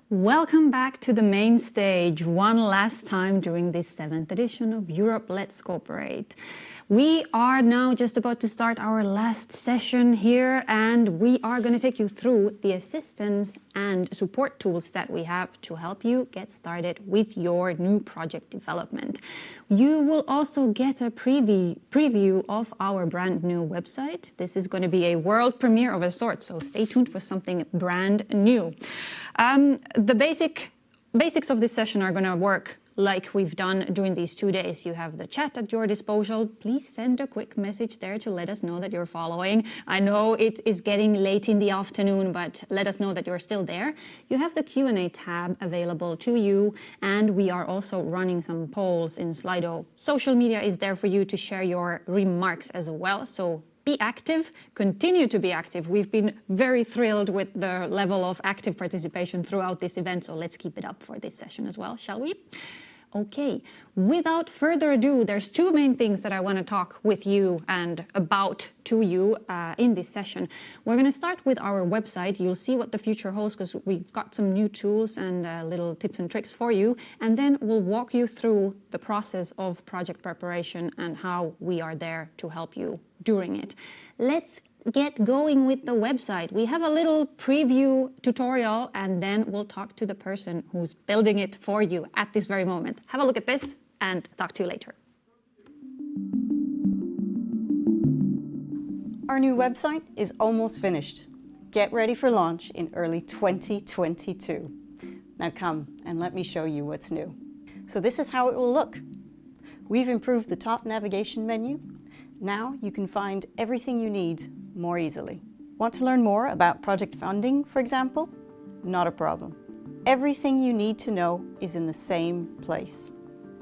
Welcome back to the main stage one last time during this 7th edition of Europe Let's Cooperate. We are now just about to start our last session here, and we are going to take you through the assistance and support tools that we have to help you get started with your new project development. You will also get a preview of our brand new website. This is going to be a world premiere of a sort, so stay tuned for something brand new. The basics of this session are going to work like we've done during these 2 days. You have the chat at your disposal. Please send a quick message there to let us know that you're following. I know it is getting late in the afternoon, but let us know that you're still there. You have the Q&A tab available to you, and we are also running some polls in Slido. Social media is there for you to share your remarks as well, so be active, continue to be active. We've been very thrilled with the level of active participation throughout this event, so let's keep it up for this session as well, shall we? Okay, without further ado, there's two main things that I want to talk with you and about to you in this session. We're going to start with our website. You'll see what the future holds because we've got some new tools and little tips and tricks for you. And then we'll walk you through the process of project preparation and how we are there to help you during it. Let's get going with the website. We have a little preview tutorial, and then we'll talk to the person who's building it for you at this very moment. Have a look at this and talk to you later. Our new website is almost finished. Get ready for launch in early 2022. Now come and let me show you what's new. So this is how it will look. We've improved the top navigation menu. Now you can find everything you need more easily. Want to learn more about project funding, for example? Not a problem. Everything you need to know is in the same place.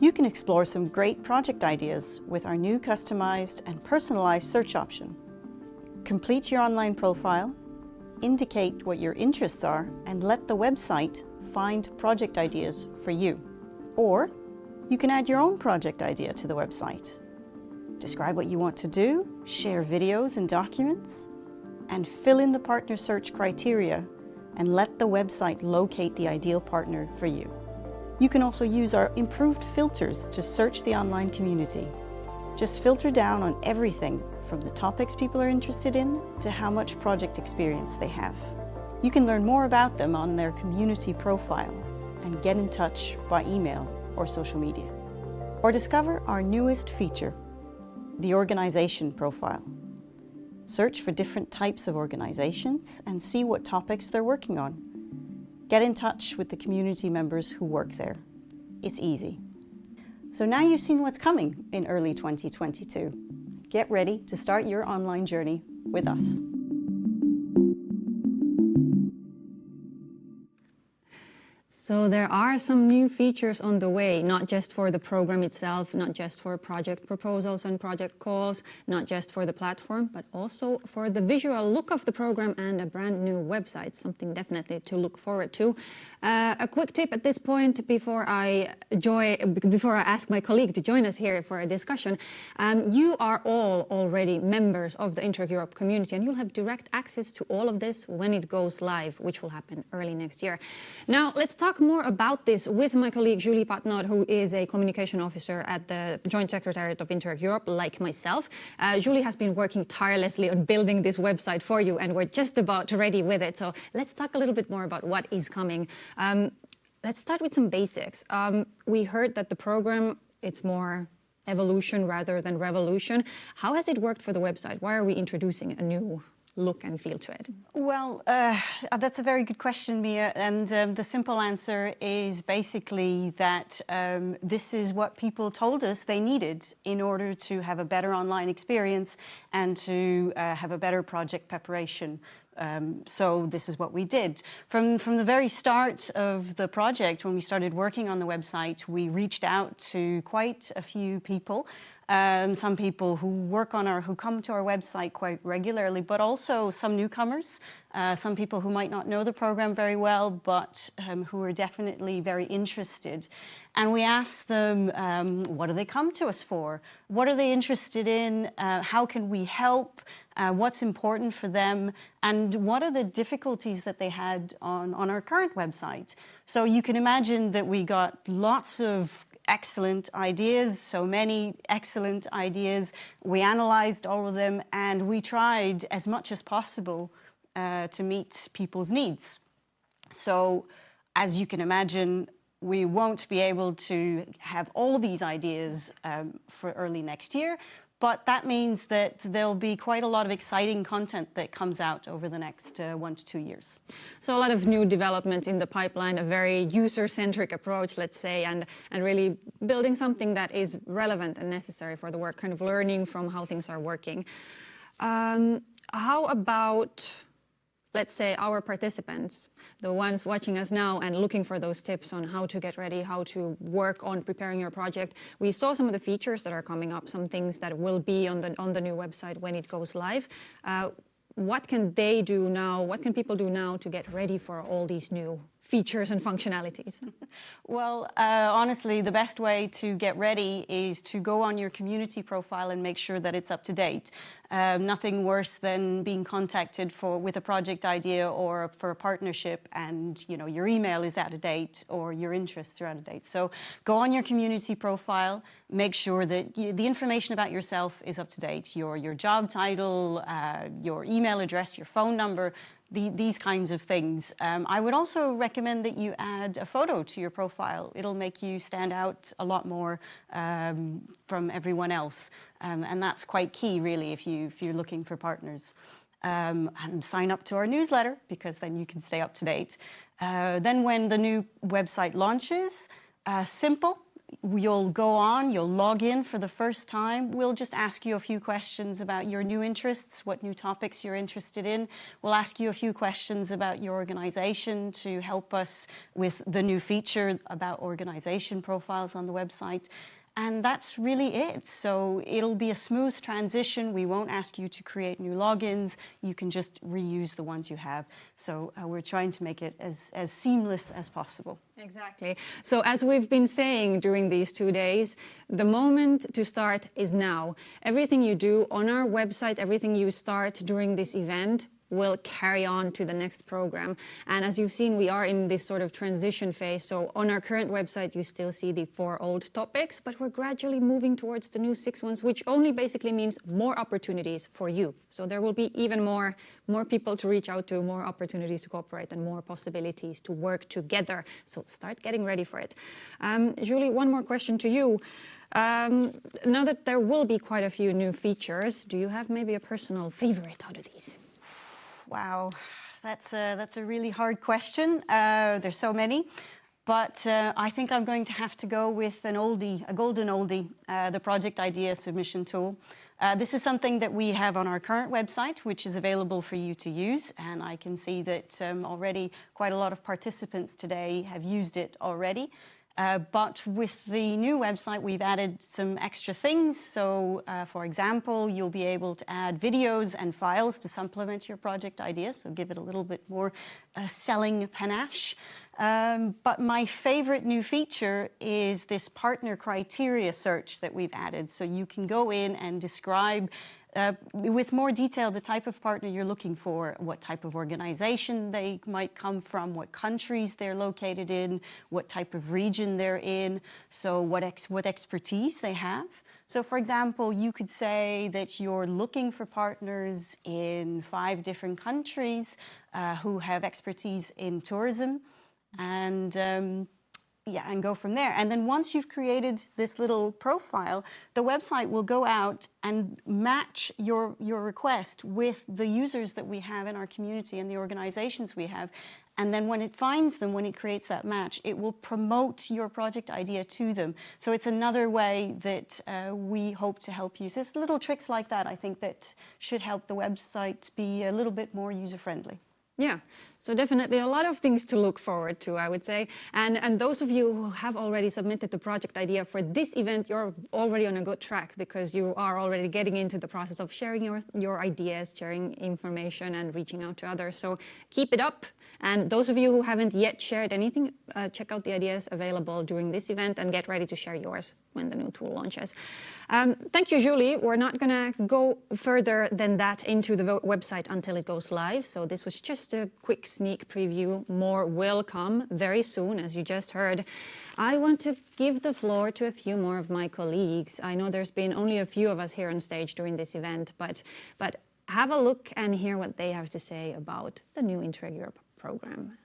You can explore some great project ideas with our new customized and personalized search option. Complete your online profile, indicate what your interests are, and let the website find project ideas for you. Or you can add your own project idea to the website. Describe what you want to do, share videos and documents, and fill in the partner search criteria and let the website locate the ideal partner for you. You can also use our improved filters to search the online community. Just filter down on everything from the topics people are interested in to how much project experience they have. You can learn more about them on their community profile and get in touch by email or social media. Or discover our newest feature, the organization profile. Search for different types of organizations and see what topics they're working on. Get in touch with the community members who work there. It's easy. So now you've seen what's coming in early 2022. Get ready to start your online journey with us. So there are some new features on the way, not just for the program itself, not just for project proposals and project calls, not just for the platform, but also for the visual look of the program and a brand new website, something definitely to look forward to. A quick tip at this point before I ask my colleague to join us here for a discussion. You are all already members of the Interreg Europe community, and you'll have direct access to all of this when it goes live, which will happen early next year. Now, let's talk more about this with my colleague Julie Patenaude, who is a communication officer at the Joint Secretariat of Interreg Europe, like myself. Julie has been working tirelessly on building this website for you, and we're just about ready with it. So let's talk a little bit more about what is coming. Let's start with some basics. We heard that the program, it's more evolution rather than revolution. How has it worked for the website? Why are we introducing a new look and feel to it? Well, that's a very good question, Miia, and the simple answer is basically that this is what people told us they needed in order to have a better online experience and to have a better project preparation. So this is what we did. From the very start of the project, when we started working on the website, we reached out to quite a few people some people who come to our website quite regularly, but also some newcomers, some people who might not know the program very well, but who are definitely very interested. And we ask them, what do they come to us for? What are they interested in? How can we help? What's important for them? And what are the difficulties that they had on our current website? So you can imagine that we got lots of excellent ideas, so many excellent ideas. We analyzed all of them, and we tried as much as possible to meet people's needs. So as you can imagine, we won't be able to have all these ideas for early next year, but that means that there'll be quite a lot of exciting content that comes out over the next 1 to 2 years. So a lot of new development in the pipeline, a very user-centric approach, let's say, and really building something that is relevant and necessary for the work, kind of learning from how things are working. How about, let's say, our participants, the ones watching us now and looking for those tips on how to get ready, how to work on preparing your project? We saw some of the features that are coming up, some things that will be on the new website when it goes live. What can they do now? What can people do now to get ready for all these new features and functionalities? Well, honestly, the best way to get ready is to go on your community profile and make sure that it's up to date. Nothing worse than being contacted with a project idea or for a partnership, and your email is out of date or your interests are out of date. So go on your community profile, make sure that the information about yourself is up to date. Your job title, your email address, your phone number, these kinds of things. I would also recommend that you add a photo to your profile. It'll make you stand out a lot more from everyone else. And that's quite key, really, if you're looking for partners. And sign up to our newsletter, because then you can stay up to date. Then when the new website launches, simple. You'll go on, you'll log in for the first time. We'll just ask you a few questions about your new interests, what new topics you're interested in. We'll ask you a few questions about your organization to help us with the new feature about organization profiles on the website. And that's really it. So it'll be a smooth transition. We won't ask you to create new logins. You can just reuse the ones you have. So we're trying to make it as seamless as possible. Exactly. So as we've been saying during these 2 days, the moment to start is now. Everything you do on our website, everything you start during this event will carry on to the next program. And as you've seen, we are in this sort of transition phase. So on our current website, you still see the 4 old topics, but we're gradually moving towards the new 6 ones, which only basically means more opportunities for you. So there will be even more people to reach out to, more opportunities to cooperate, and more possibilities to work together. So start getting ready for it. Julie, one more question to you. Now that there will be quite a few new features, do you have maybe a personal favorite out of these? Wow, that's a really hard question. There's so many, but I think I'm going to have to go with an oldie, a golden oldie, the project idea submission tool. This is something that we have on our current website, which is available for you to use, and I can see that already quite a lot of participants today have used it already. But with the new website, we've added some extra things. So, for example, you'll be able to add videos and files to supplement your project idea, so give it a little bit more selling panache. But my favorite new feature is this partner criteria search that we've added. So you can go in and describe with more detail the type of partner you're looking for, what type of organization they might come from, what countries they're located in, what type of region they're in, so what expertise they have. So for example, you could say that you're looking for partners in 5 different countries who have expertise in tourism, and go from there. And then once you've created this little profile, the website will go out and match your request with the users that we have in our community and the organizations we have. And then when it finds them, when it creates that match, it will promote your project idea to them. So it's another way that we hope to help you. So it's little tricks like that, I think, that should help the website be a little bit more user-friendly. Yeah, so definitely a lot of things to look forward to, I would say. And those of you who have already submitted the project idea for this event, you're already on a good track because you are already getting into the process of sharing your ideas, sharing information and reaching out to others. So keep it up. And those of you who haven't yet shared anything, check out the ideas available during this event and get ready to share yours when the new tool launches. Thank you, Julie. We're not going to go further than that into the website until it goes live. So this was just a quick sneak preview. More will come very soon, as you just heard. I want to give the floor to a few more of my colleagues. I know there's been only a few of us here on stage during this event, but have a look and hear what they have to say about the new Interreg Europe program.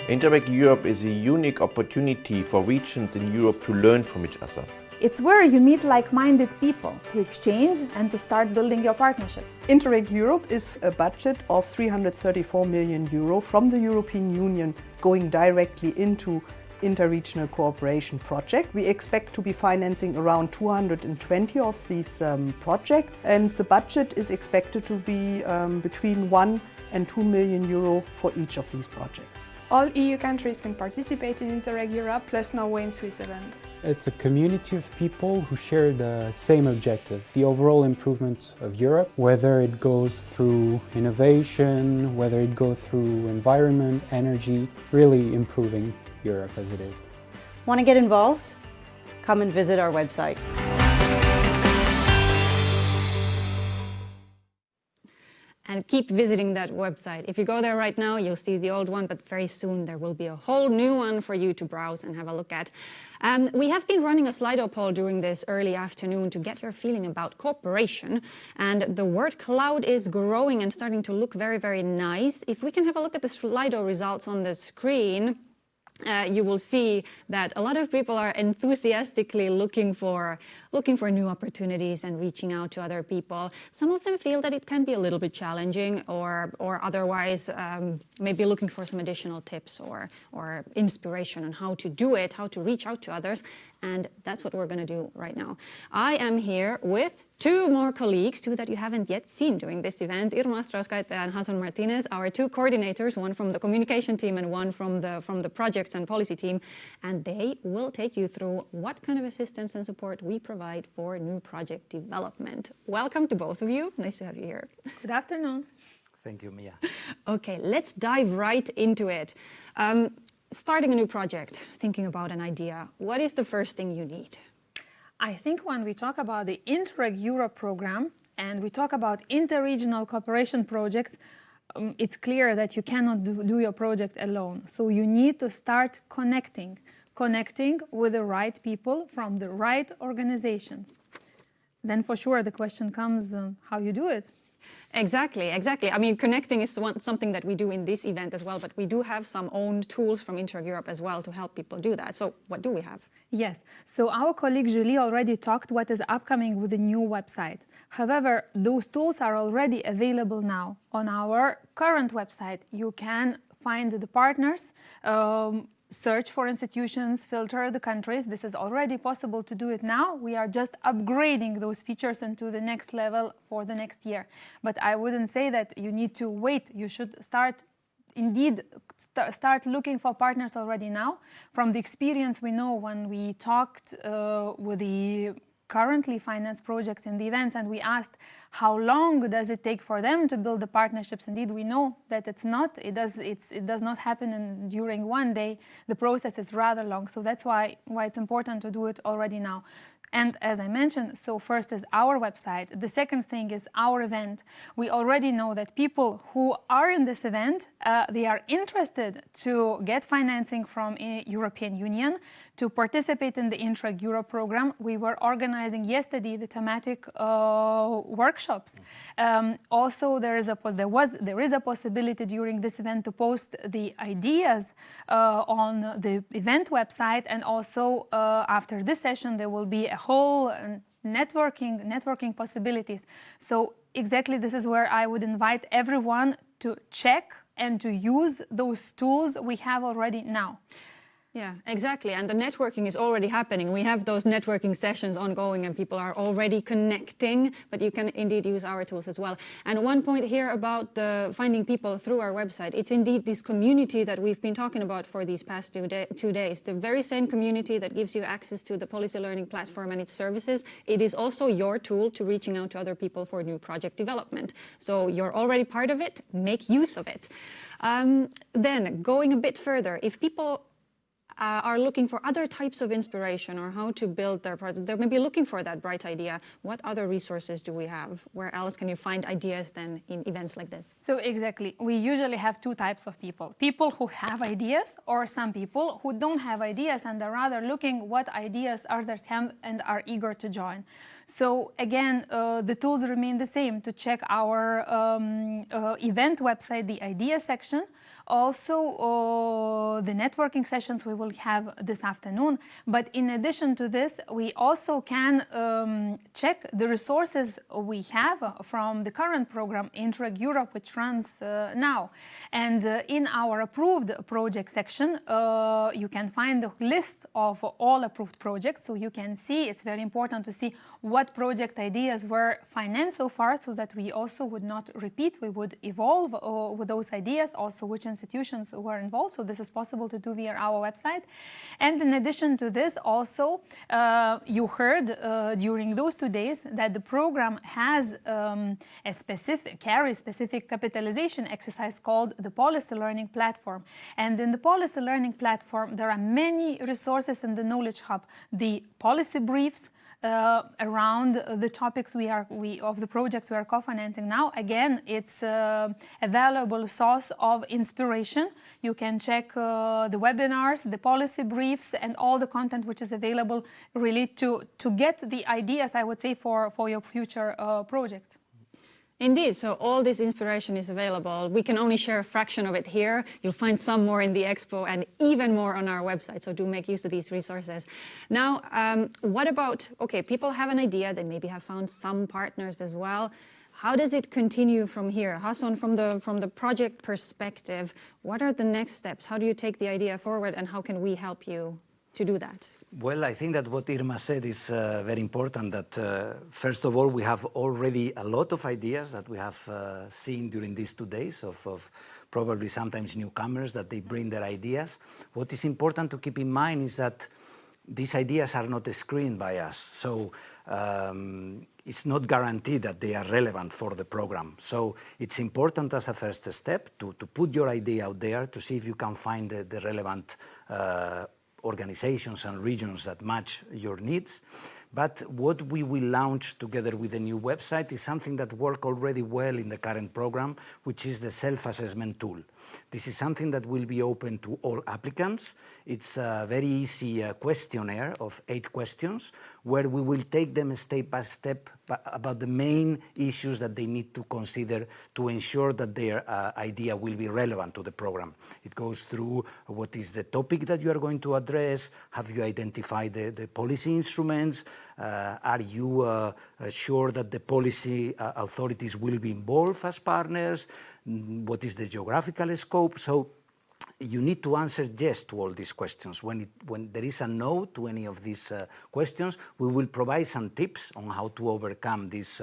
Interreg Europe is a unique opportunity for regions in Europe to learn from each other. It's where you meet like-minded people to exchange and to start building your partnerships. Interreg Europe is a budget of 334 million euro from the European Union going directly into interregional cooperation project. We expect to be financing around 220 of these projects, and the budget is expected to be between 1 and 2 million euro for each of these projects. All EU countries can participate in Interreg Europe, plus Norway and Switzerland. It's a community of people who share the same objective, the overall improvement of Europe, whether it goes through innovation, whether it goes through environment, energy, really improving Europe as it is. Want to get involved? Come and visit our website. And keep visiting that website. If you go there right now, you'll see the old one, but very soon there will be a whole new one for you to browse and have a look at. We have been running a Slido poll during this early afternoon to get your feeling about cooperation. And the word cloud is growing and starting to look very, very nice. If we can have a look at the Slido results on the screen, you will see that a lot of people are enthusiastically looking for new opportunities and reaching out to other people. Some of them feel that it can be a little bit challenging or otherwise maybe looking for some additional tips or inspiration on how to do it, how to reach out to others. And that's what we're going to do right now. I am here with two more colleagues, two that you haven't yet seen during this event, Irma Astrauskaite and Martinez, our two coordinators, one from the communication team and one from the projects and policy team. And they will take you through what kind of assistance and support we provide for new project development. Welcome to both of you. Nice to have you here. Good afternoon. Thank you, Miia. Okay, let's dive right into it. Starting a new project, thinking about an idea, what is the first thing you need? I think when we talk about the Interreg Europe program and we talk about interregional cooperation projects, it's clear that you cannot do your project alone. So you need to start connecting with the right people from the right organizations. Then for sure the question comes, how you do it. Exactly. I mean, connecting is something that we do in this event as well, but we do have some own tools from Interreg Europe as well to help people do that. So what do we have? Yes, so our colleague Julie already talked what is upcoming with the new website. However, those tools are already available now. On our current website, you can find the partners, search for institutions, filter the countries. This is already possible to do it now. We are just upgrading those features into the next level for the next year. But I wouldn't say that you need to wait. You should start looking for partners already now. From the experience we know when we talked with the currently financed projects in the events and we asked how long does it take for them to build the partnerships. Indeed, we know that it does not happen during one day. The process is rather long, so that's why it's important to do it already now. And as I mentioned, so first is our website. The second thing is our event. We already know that people who are in this event, they are interested to get financing from European Union to participate in the Interreg Europe program. We were organizing yesterday the thematic workshops. Also, there is a possibility during this event to post the ideas on the event website, and also after this session there will be a whole networking possibilities. So exactly this is where I would invite everyone to check and to use those tools we have already now. Yeah, exactly. And the networking is already happening. We have those networking sessions ongoing and people are already connecting, but you can indeed use our tools as well. And one point here about the finding people through our website, it's indeed this community that we've been talking about for these past 2 days. The very same community that gives you access to the policy learning platform and its services, it is also your tool to reaching out to other people for new project development. So you're already part of it, make use of it. Then going a bit further, if people are looking for other types of inspiration or how to build their project, they're maybe looking for that bright idea. What other resources do we have? Where else can you find ideas then in events like this? So exactly, we usually have two types of people. People who have ideas or some people who don't have ideas and are rather looking what ideas others have and are eager to join. So again, the tools remain the same. To check our event website, the idea section. Also, the networking sessions we will have this afternoon. But in addition to this, we also can check the resources we have from the current program, Interreg Europe, which runs now. And in our approved project section, you can find a list of all approved projects. So you can see, it's very important to see what project ideas were financed so far, so that we also would not repeat, we would evolve with those ideas, also which institutions were involved. So this is possible to do via our website. And in addition to this, also, you heard during those 2 days that the program has carries specific capitalization exercise called the Policy Learning Platform. And in the Policy Learning Platform, there are many resources in the Knowledge Hub. The policy briefs, around the topics of the projects we are co-financing now. Again, it's a valuable source of inspiration. You can check the webinars, the policy briefs, and all the content which is available really to get the ideas, I would say, for your future projects. Indeed, so all this inspiration is available. We can only share a fraction of it here. You'll find some more in the expo and even more on our website, so do make use of these resources. Now, what about, okay, people have an idea, they maybe have found some partners as well. How does it continue from here? Hassan, from the project perspective, what are the next steps? How do you take the idea forward and how can we help you to do that? Well, I think that what Irma said is very important, that first of all, we have already a lot of ideas that we have seen during these 2 days of probably sometimes newcomers that they bring their ideas. What is important to keep in mind is that these ideas are not screened by us. So it's not guaranteed that they are relevant for the program. So it's important as a first step to put your idea out there to see if you can find the relevant organizations and regions that match your needs. But what we will launch together with the new website is something that works already well in the current program, which is the self-assessment tool. This is something that will be open to all applicants. It's a very easy questionnaire of 8 questions, where we will take them step by step about the main issues that they need to consider to ensure that their idea will be relevant to the program. It goes through what is the topic that you are going to address, have you identified the policy instruments, are you sure that the policy authorities will be involved as partners, what is the geographical scope. So you need to answer yes to all these questions. When there is a no to any of these questions, we will provide some tips on how to overcome this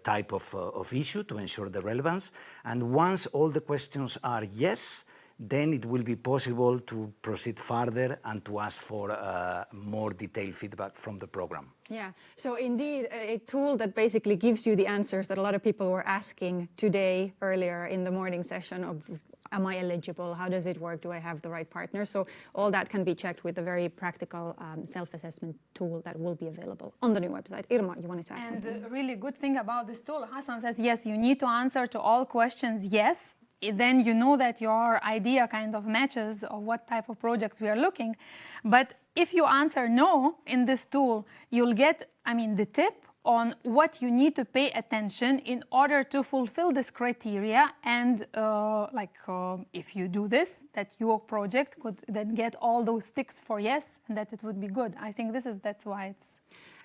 type of issue to ensure the relevance. And once all the questions are yes, then it will be possible to proceed further and to ask for more detailed feedback from the program. Yeah, so indeed a tool that basically gives you the answers that a lot of people were asking today earlier in the morning session of, am I eligible? How does it work? Do I have the right partner? So all that can be checked with a very practical self-assessment tool that will be available on the new website. Irma, you wanted to add something? And the really good thing about this tool, Hassan says, yes, you need to answer to all questions yes. Then you know that your idea kind of matches of what type of projects we are looking. But if you answer no in this tool, you'll get, the tip on what you need to pay attention in order to fulfill this criteria. And if you do this, that your project could then get all those ticks for yes, and that it would be good. I think that's why it's...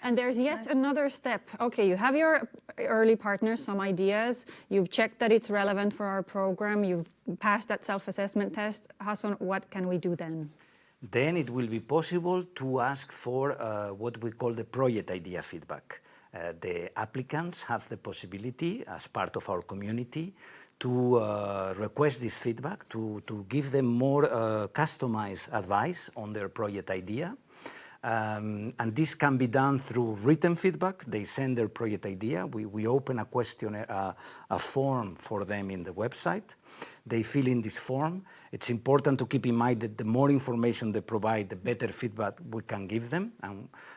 And there's yet another step. Okay, you have your early partners, some ideas. You've checked that it's relevant for our program. You've passed that self-assessment test. Hassan, what can we do then? then it will be possible to ask for what we call the project idea feedback. The applicants have the possibility, as part of our community, to request this feedback, to give them more customized advice on their project idea. And this can be done through written feedback. They send their project idea. We open a questionnaire, a form for them in the website. They fill in this form. It's important to keep in mind that the more information they provide, the better feedback we can give them.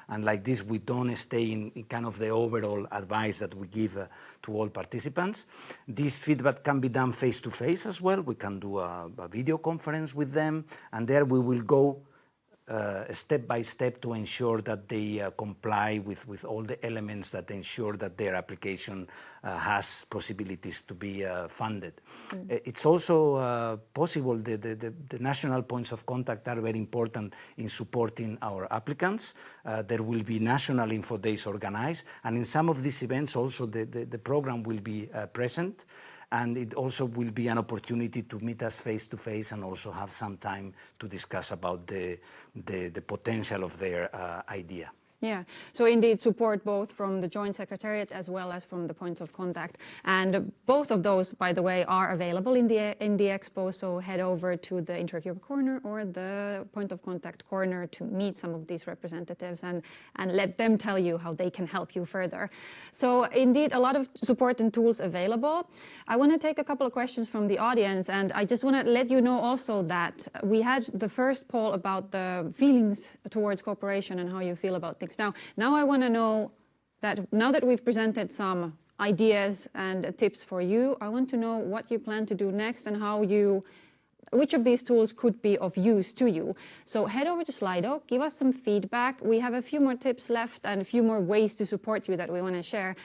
And like this, we don't stay in kind of the overall advice that we give to all participants. This feedback can be done face-to-face as well. We can do a video conference with them, and there we will go step by step to ensure that they comply with all the elements that ensure that their application has possibilities to be funded. It's also possible, the national points of contact are very important in supporting our applicants. There will be national info days organized, and in some of these events also the program will be present. And it also will be an opportunity to meet us face to face and also have some time to discuss about the potential of their idea. Yeah, so indeed support both from the Joint Secretariat as well as from the points of contact. And both of those, by the way, are available in the expo, so head over to the Interreg Europe corner or the point of contact corner to meet some of these representatives and let them tell you how they can help you further. So indeed, a lot of support and tools available. I want to take a couple of questions from the audience, and I just want to let you know also that we had the first poll about the feelings towards cooperation and how you feel about things. Now I want to know that now that we've presented some ideas and tips for you, I want to know what you plan to do next and which of these tools could be of use to you. So head over to Slido, give us some feedback. We have a few more tips left and a few more ways to support you that we want to share.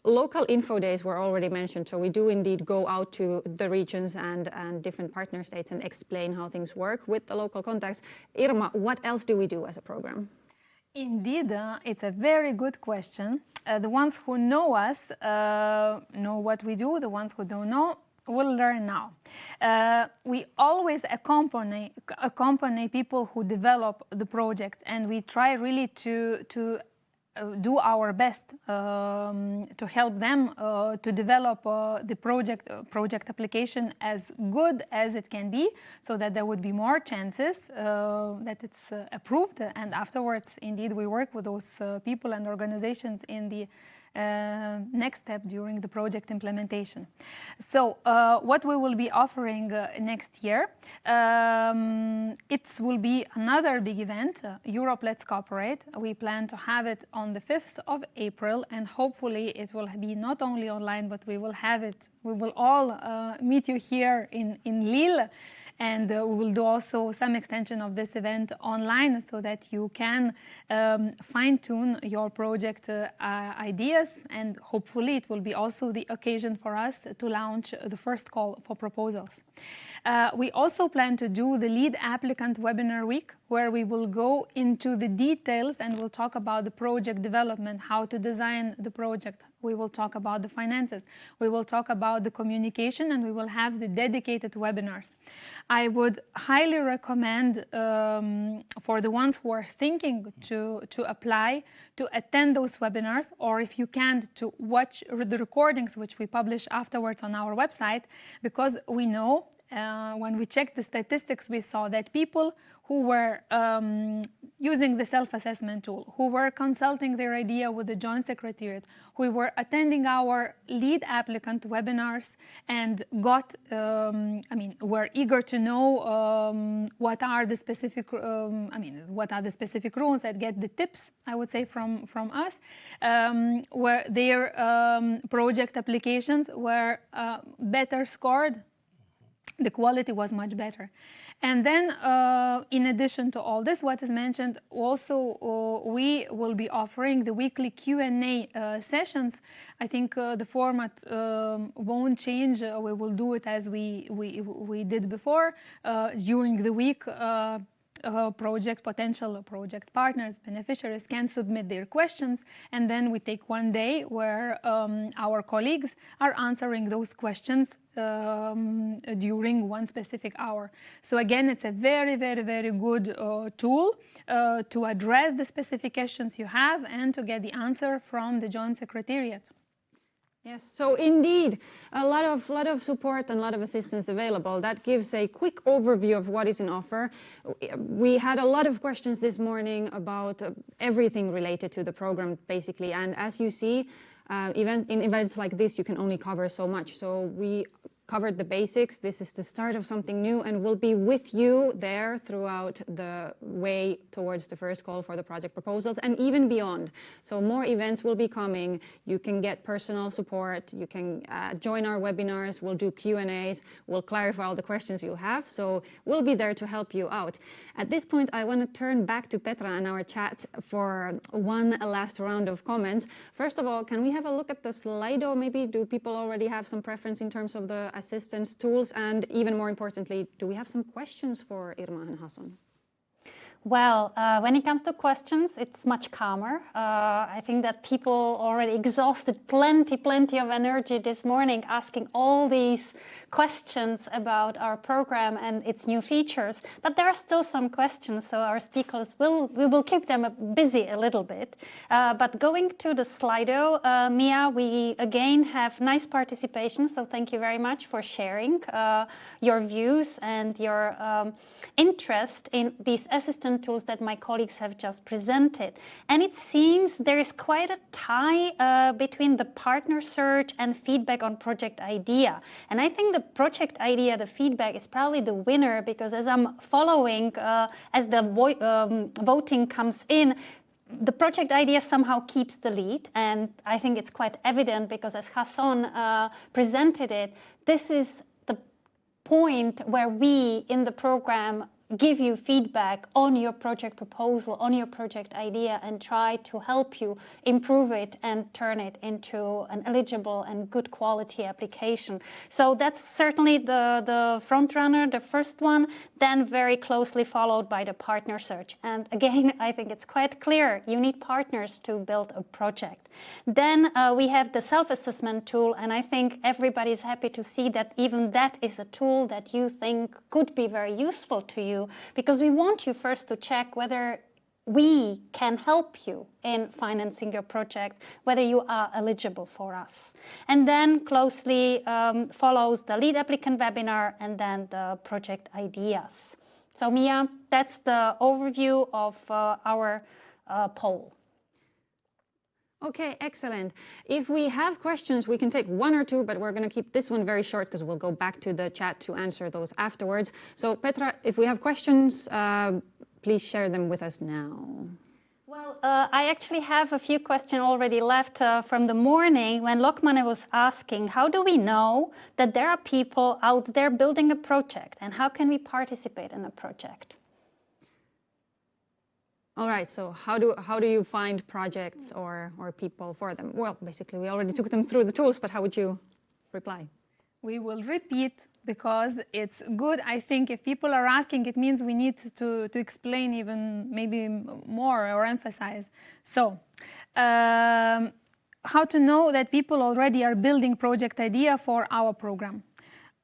Local info days were already mentioned, so we do indeed go out to the regions and different partner states and explain how things work with the local contacts. Irma, what else do we do as a program? Indeed, it's a very good question. The ones who know us know what we do. The ones who don't know will learn now. We always accompany people who develop the project, and we try really to do our best to help them to develop the project application as good as it can be, so that there would be more chances that it's approved. And afterwards, indeed, we work with those people and organizations in the next step during the project implementation. So what we will be offering next year, it will be another big event, Europe Let's Cooperate. We plan to have it on the 5th of April, and hopefully it will be not only online, but we will all meet you here in Lille. And we will do also some extension of this event online so that you can fine-tune your project ideas, and hopefully it will be also the occasion for us to launch the first call for proposals. We also plan to do the lead applicant webinar week, where we will go into the details and we'll talk about the project development, how to design the project. We will talk about the finances. We will talk about the communication, and we will have the dedicated webinars. I would highly recommend for the ones who are thinking to apply, to attend those webinars, or if you can't, to watch the recordings which we publish afterwards on our website, because we know when we checked the statistics, we saw that people who were using the self-assessment tool, who were consulting their idea with the Joint Secretariat, who were attending our lead applicant webinars and were eager to know what are the specific rules, that get the tips, I would say, from us, where their project applications were better scored. The quality was much better. And then, in addition to all this, what is mentioned, also we will be offering the weekly Q&A sessions. I think the format won't change. We will do it as we did before. During the week, potential project partners, beneficiaries can submit their questions, and then we take one day where our colleagues are answering those questions during one specific hour. So again, it's a very, very, very good tool to address the specific questions you have and to get the answer from the Joint Secretariat. Yes, so indeed, a lot of support and a lot of assistance available. That gives a quick overview of what is in offer. We had a lot of questions this morning about everything related to the program, basically. And as you see, in events like this, you can only cover so much. So we covered the basics. This is the start of something new, and we'll be with you there throughout the way towards the first call for the project proposals and even beyond. So more events will be coming. You can get personal support. You can join our webinars. We'll do Q&As. We'll clarify all the questions you have. So we'll be there to help you out. At this point, I want to turn back to Petra and our chat for one last round of comments. First of all, can we have a look at the Slido? Maybe do people already have some preference in terms of the assistance tools, and even more importantly, do we have some questions for Irma and Hassan? Well, when it comes to questions, it's much calmer. I think that people already exhausted plenty of energy this morning asking all these questions about our program and its new features. But there are still some questions, so our speakers we will keep them busy a little bit. But going to the Slido, Miia, we again have nice participation, so thank you very much for sharing your views and your interest in these assistant tools that my colleagues have just presented. And it seems there is quite a tie between the partner search and feedback on project idea. And I think the project idea, the feedback, is probably the winner, because as I'm following, as the voting comes in, the project idea somehow keeps the lead. And I think it's quite evident because as Hassan presented it, this is the point where we in the program give you feedback on your project proposal, on your project idea, and try to help you improve it and turn it into an eligible and good quality application. So that's certainly the front runner, the first one, then very closely followed by the partner search. And again, I think it's quite clear, you need partners to build a project. Then we have the self-assessment tool, and I think everybody's happy to see that even that is a tool that you think could be very useful to you, because we want you first to check whether we can help you in financing your project, whether you are eligible for us. And then closely follows the lead applicant webinar and then the project ideas. So Miia, that's the overview of our poll. Okay, excellent. If we have questions, we can take one or two, but we're going to keep this one very short because we'll go back to the chat to answer those afterwards. So Petra, if we have questions, please share them with us now. Well, I actually have a few questions already left from the morning when Lokman was asking, how do we know that there are people out there building a project, and how can we participate in a project? All right, so how do you find projects or people for them? Well, basically, we already took them through the tools, but how would you reply? We will repeat because it's good. I think if people are asking, it means we need to explain even maybe more or emphasize. So, how to know that people already are building project idea for our program?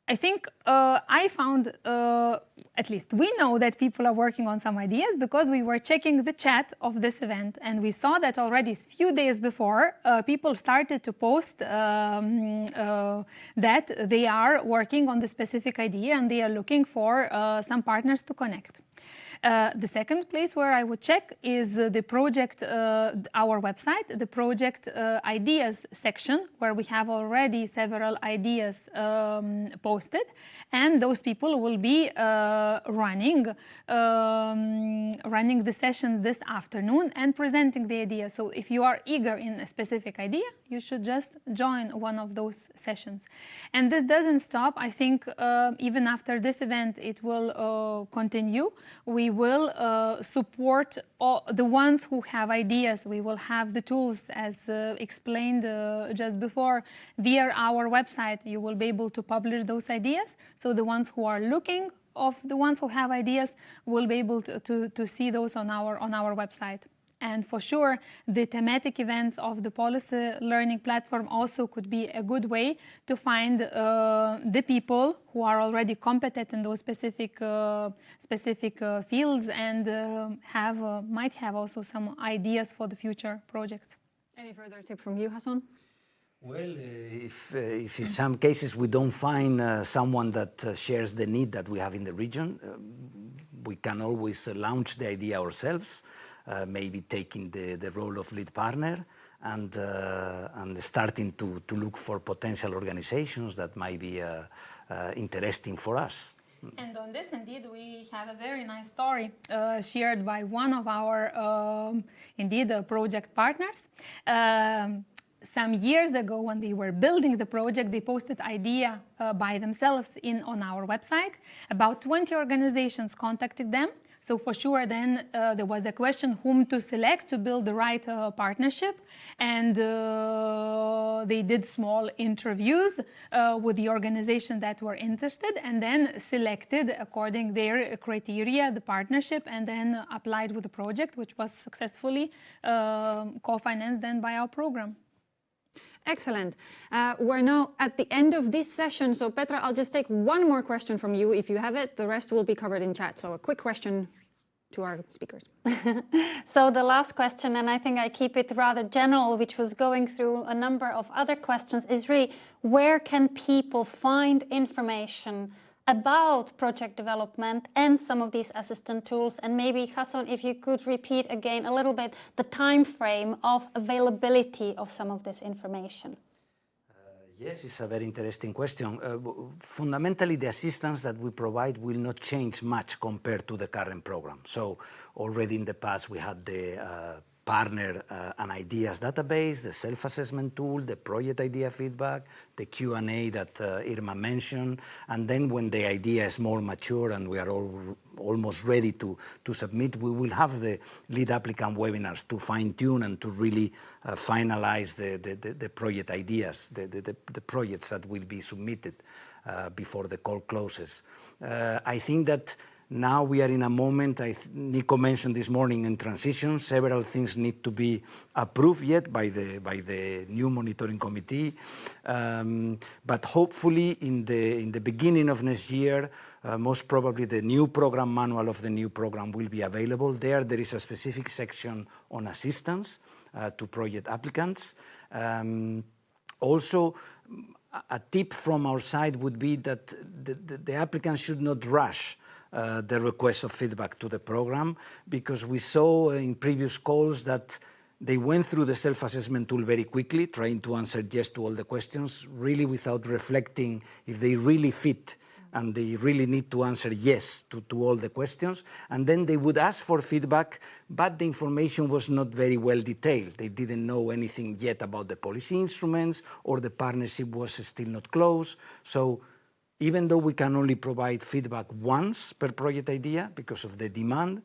I think I found, at least we know that people are working on some ideas because we were checking the chat of this event, and we saw that already a few days before people started to post that they are working on the specific idea and they are looking for some partners to connect. The second place where I would check is the project, our website, the project ideas section, where we have already several ideas posted, and those people will be running the sessions this afternoon and presenting the idea. So if you are eager in a specific idea, you should just join one of those sessions. And this doesn't stop. I think even after this event, it will continue. We will support all the ones who have ideas. We will have the tools, as explained just before, via our website. You will be able to publish those ideas. So the ones who are looking of the ones who have ideas will be able to see those on our website. And for sure, the thematic events of the policy learning platform also could be a good way to find the people who are already competent in those specific fields and might have also some ideas for the future projects. Any further tip from you, Hassan? Well, if in some cases we don't find someone that shares the need that we have in the region, we can always launch the idea ourselves. Maybe taking the role of lead partner and starting to look for potential organizations that might be interesting for us. And on this, indeed, we have a very nice story shared by one of our, project partners. Some years ago, when they were building the project, they posted idea by themselves on our website. About 20 organizations contacted them. So for sure, then there was a question whom to select to build the right partnership. And they did small interviews with the organization that were interested and then selected according their criteria, the partnership, and then applied with the project, which was successfully co-financed then by our program. Excellent. We're now at the end of this session. So Petra, I'll just take one more question from you if you have it. The rest will be covered in chat. So a quick question to our speakers. So the last question, and I think I keep it rather general, which was going through a number of other questions, is really where can people find information about project development and some of these assistant tools? And maybe, Hassan, if you could repeat again a little bit the time frame of availability of some of this information. Yes, it's a very interesting question. Fundamentally, the assistance that we provide will not change much compared to the current program. So already in the past, we had the partner and ideas database, the self-assessment tool, the project idea feedback, the Q&A that Irma mentioned. And then when the idea is more mature and we are almost ready to submit, we will have the lead applicant webinars to fine-tune and to really finalize the project ideas, the projects that will be submitted before the call closes. I think that now we are in a moment, Nico mentioned this morning, in transition. Several things need to be approved yet by the new monitoring committee. But hopefully in the beginning of next year, most probably the new program manual of the new program will be available. There is a specific section on assistance to project applicants. Also, a tip from our side would be that the applicants should not rush the request of feedback to the program, because we saw in previous calls that they went through the self-assessment tool very quickly, trying to answer yes to all the questions, really without reflecting if they really fit and they really need to answer yes to all the questions. And then they would ask for feedback, but the information was not very well detailed. They didn't know anything yet about the policy instruments, or the partnership was still not closed. So even though we can only provide feedback once per project idea because of the demand,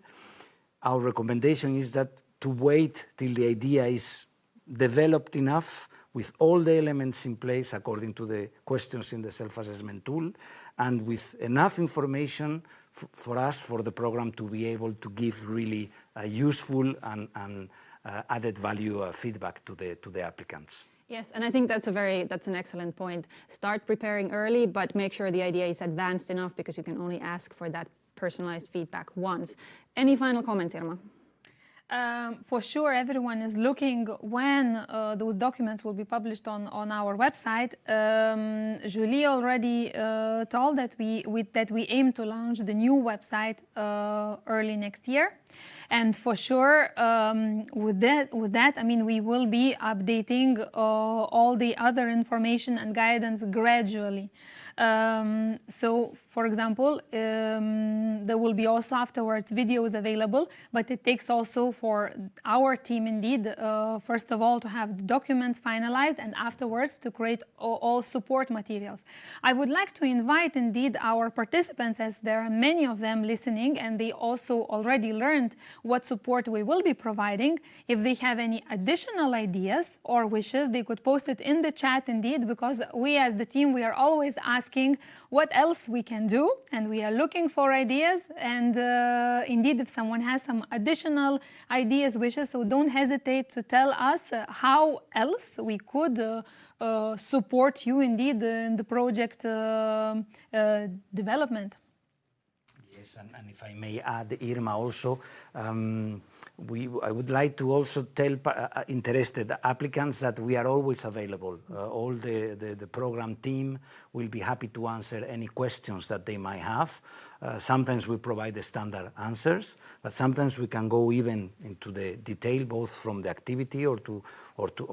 our recommendation is that to wait till the idea is developed enough with all the elements in place according to the questions in the self-assessment tool, and with enough information for us, for the program to be able to give really useful and added value feedback to the applicants. Yes, and I think that's an excellent point. Start preparing early, but make sure the idea is advanced enough, because you can only ask for that personalized feedback once. Any final comments, Irma? For sure, everyone is looking when those documents will be published on our website. Julie already told that we aim to launch the new website early next year. And for sure, with that, I mean, we will be updating all the other information and guidance gradually. So, for example, there will be also afterwards videos available, but it takes also for our team, indeed, first of all, to have the documents finalized, and afterwards to create all support materials. I would like to invite, indeed, our participants, as there are many of them listening, and they also already learned what support we will be providing. If they have any additional ideas or wishes, they could post it in the chat indeed, because we as the team, we are always asking what else we can do, and we are looking for ideas. And indeed, if someone has some additional ideas, wishes, so don't hesitate to tell us how else we could support you indeed in the project development. Yes, and if I may add, Irma, also, I would like to also tell interested applicants that we are always available. All the program team will be happy to answer any questions that they might have. Sometimes we provide the standard answers, but sometimes we can go even into the detail, both from the activity or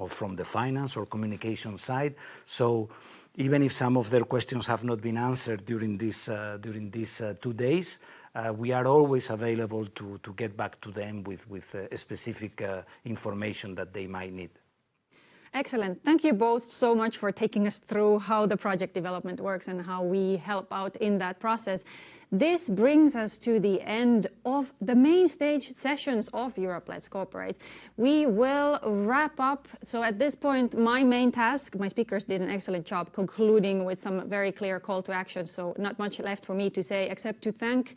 from the finance or communication side. So even if some of their questions have not been answered during these 2 days, we are always available to get back to them with specific information that they might need. Excellent. Thank you both so much for taking us through how the project development works and how we help out in that process. This brings us to the end of the main stage sessions of Europe Let's Cooperate. We will wrap up. So at this point, my main task, my speakers did an excellent job concluding with some very clear call to action. So not much left for me to say except to thank,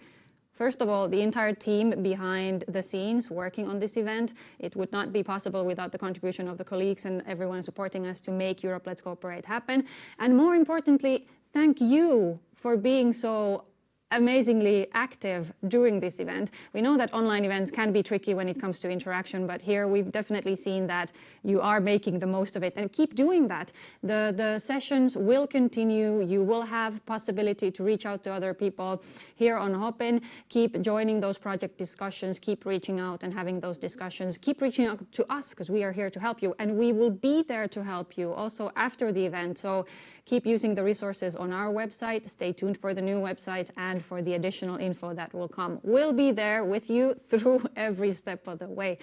first of all, the entire team behind the scenes working on this event. It would not be possible without the contribution of the colleagues and everyone supporting us to make Europe Let's Cooperate happen. And more importantly, thank you for being so amazingly active during this event. We know that online events can be tricky when it comes to interaction, but here we've definitely seen that you are making the most of it, and keep doing that. The sessions will continue. You will have possibility to reach out to other people here on Hopin. Keep joining those project discussions, keep reaching out and having those discussions, keep reaching out to us because we are here to help you, and we will be there to help you also after the event. So keep using the resources on our website. Stay tuned for the new website and for the additional info that will come. We'll be there with you through every step of the way.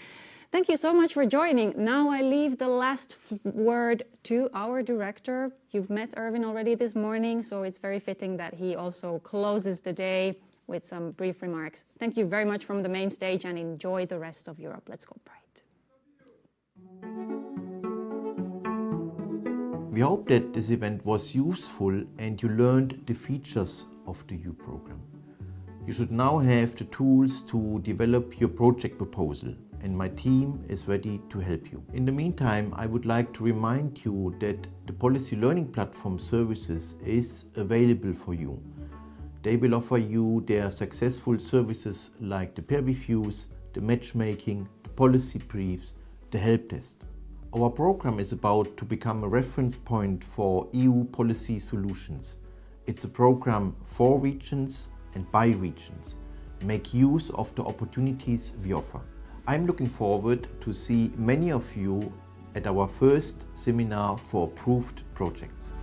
Thank you so much for joining. Now I leave the last word to our director. You've met Erwin already this morning, so it's very fitting that he also closes the day with some brief remarks. Thank you very much from the main stage, and enjoy the rest of Europe Let's Cooperate. We hope that this event was useful and you learned the features of the EU program. You should now have the tools to develop your project proposal, and my team is ready to help you. In the meantime, I would like to remind you that the Policy Learning Platform services is available for you. They will offer you their successful services like the peer reviews, the matchmaking, the policy briefs, the help desk. Our program is about to become a reference point for EU policy solutions. It's a program for regions and by regions. Make use of the opportunities we offer. I'm looking forward to see many of you at our first seminar for approved projects.